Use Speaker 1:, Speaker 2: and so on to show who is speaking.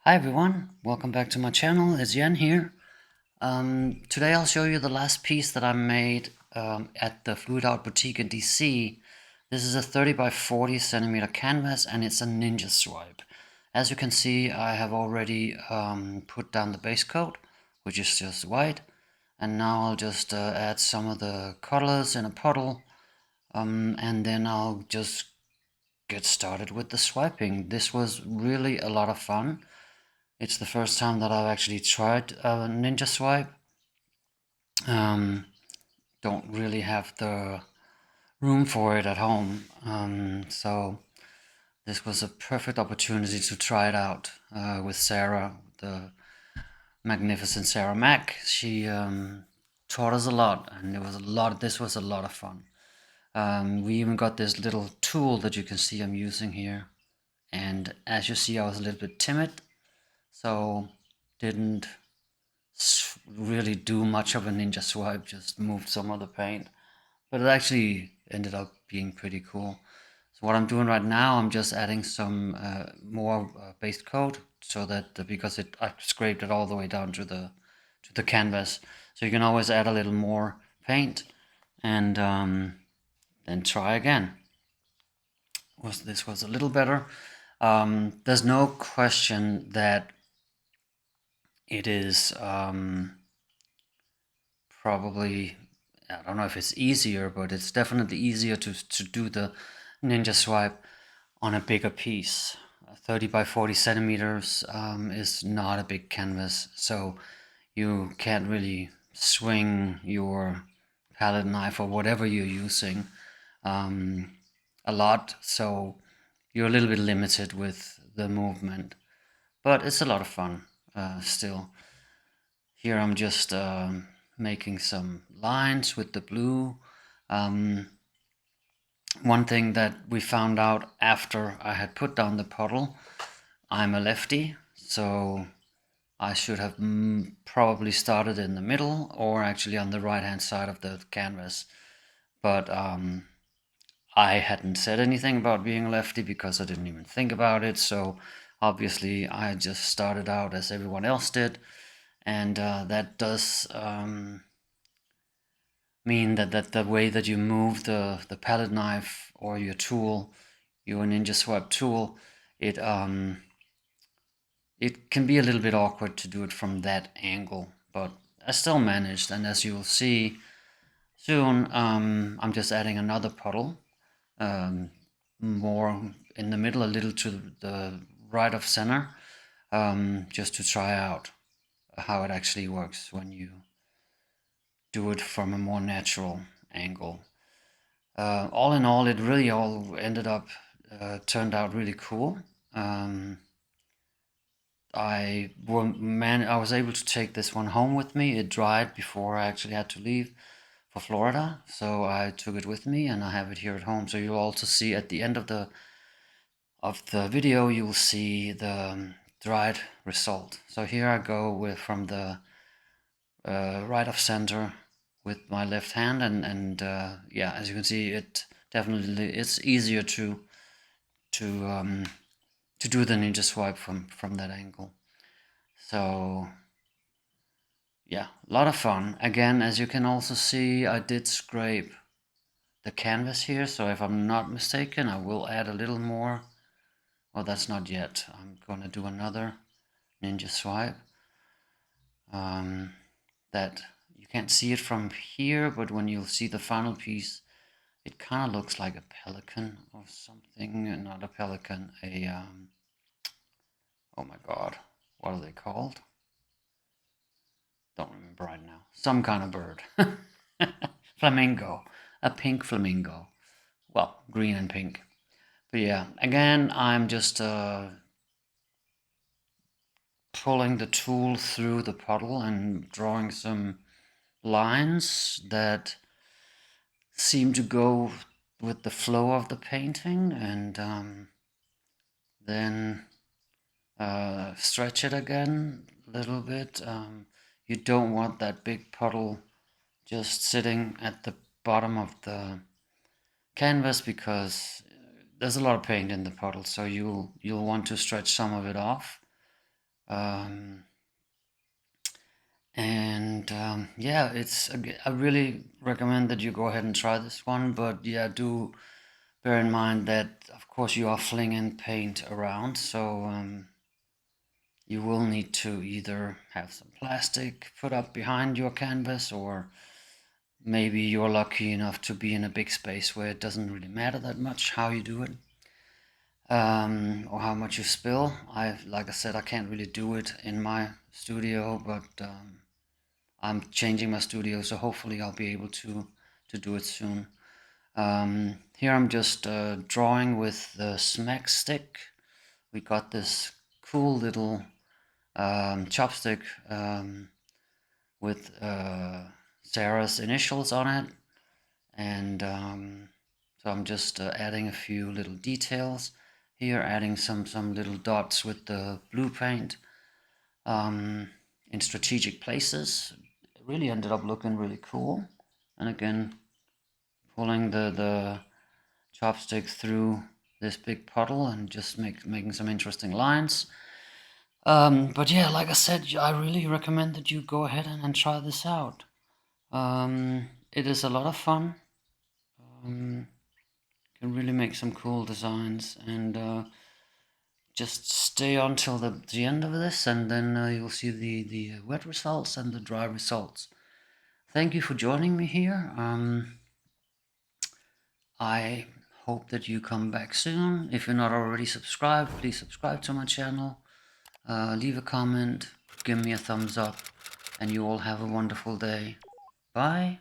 Speaker 1: Hi everyone, welcome back to my channel. It's Jan here. Today I'll show you the last piece that I made at the Fluid Art Boutique in DC. This is a 30 by 40 centimeter canvas and it's a ninja swipe. As you can see, I have already put down the base coat, which is just white, and now I'll just add some of the colors in a puddle, and then I'll just get started with the swiping. This was really a lot of fun. It's the first time that I've actually tried a ninja swipe. Don't really have the room for it at home, so this was a perfect opportunity to try it out with Sarah, the magnificent Sarah Mack. She taught us a lot, and this was a lot of fun. We even got this little tool that you can see I'm using here, and as you see, I was a little bit timid, so didn't really do much of a ninja swipe, just moved some of the paint, but it actually ended up being pretty cool. So what I'm doing right now, I'm just adding some more base coat, so that because I scraped it all the way down to the canvas, so you can always add a little more paint and then try again. This was a little better. There's no question that it is probably, I don't know if it's easier, but it's definitely easier to do the ninja swipe on a bigger piece. 30 by 40 centimeters is not a big canvas, so you can't really swing your palette knife or whatever you're using a lot, so you're a little bit limited with the movement, but it's a lot of fun still. Here I'm just making some lines with the blue. One thing that we found out after I had put down the puddle, I'm a lefty, so I should have probably started in the middle or actually on the right hand side of the canvas. But I hadn't said anything about being a lefty because I didn't even think about it, so obviously I just started out as everyone else did. And that does mean that the way that you move the palette knife or your tool, your ninja swipe tool, it can be a little bit awkward to do it from that angle, but I still managed. And as you'll see soon, I'm just adding another puddle, more in the middle, a little to the right of center, just to try out how it actually works when you do it from a more natural angle. All in all, it really all ended up turned out really cool. I was able to take this one home with me. It dried before I actually had to leave for Florida, so I took it with me and I have it here at home. So you'll also see at the end of the video, you'll see the dried result. So here I go with from the right of center with my left hand, and yeah, as you can see, it's easier to do the ninja swipe from that angle. So yeah, a lot of fun. Again, as you can also see, I did scrape the canvas here, so if I'm not mistaken, I will add a little more. Oh, that's not yet. I'm gonna do another ninja swipe. That you can't see it from here, but when you'll see the final piece, it kind of looks like a pelican or something. Not a pelican, oh my god, what are they called? Don't remember right now. Some kind of bird. Flamingo. A pink flamingo. Well, green and pink. But yeah, again, I'm just pulling the tool through the puddle and drawing some lines that seem to go with the flow of the painting, and then stretch it again a little bit. You don't want that big puddle just sitting at the bottom of the canvas because there's a lot of paint in the puddle, so you'll want to stretch some of it off. Yeah, I really recommend that you go ahead and try this one, but yeah, do bear in mind that of course you are flinging paint around, so you will need to either have some plastic put up behind your canvas, or maybe you're lucky enough to be in a big space where it doesn't really matter that much how you do it, or how much you spill. Like I said, I can't really do it in my studio, but I'm changing my studio, so hopefully I'll be able to do it soon. Here I'm just drawing with the smack stick. We got this cool little chopstick with Sarah's initials on it, and so I'm just adding a few little details here, adding some little dots with the blue paint in strategic places. It really ended up looking really cool. And again, pulling the chopstick through this big puddle and just making some interesting lines. But yeah, like I said, I really recommend that you go ahead and try this out. It is a lot of fun. You can really make some cool designs, and just stay on till the end of this, and then you'll see the wet results and the dry results. Thank you for joining me here. I hope that you come back soon. If you're not already subscribed, please subscribe to my channel. Leave a comment, give me a thumbs up, and you all have a wonderful day. Bye.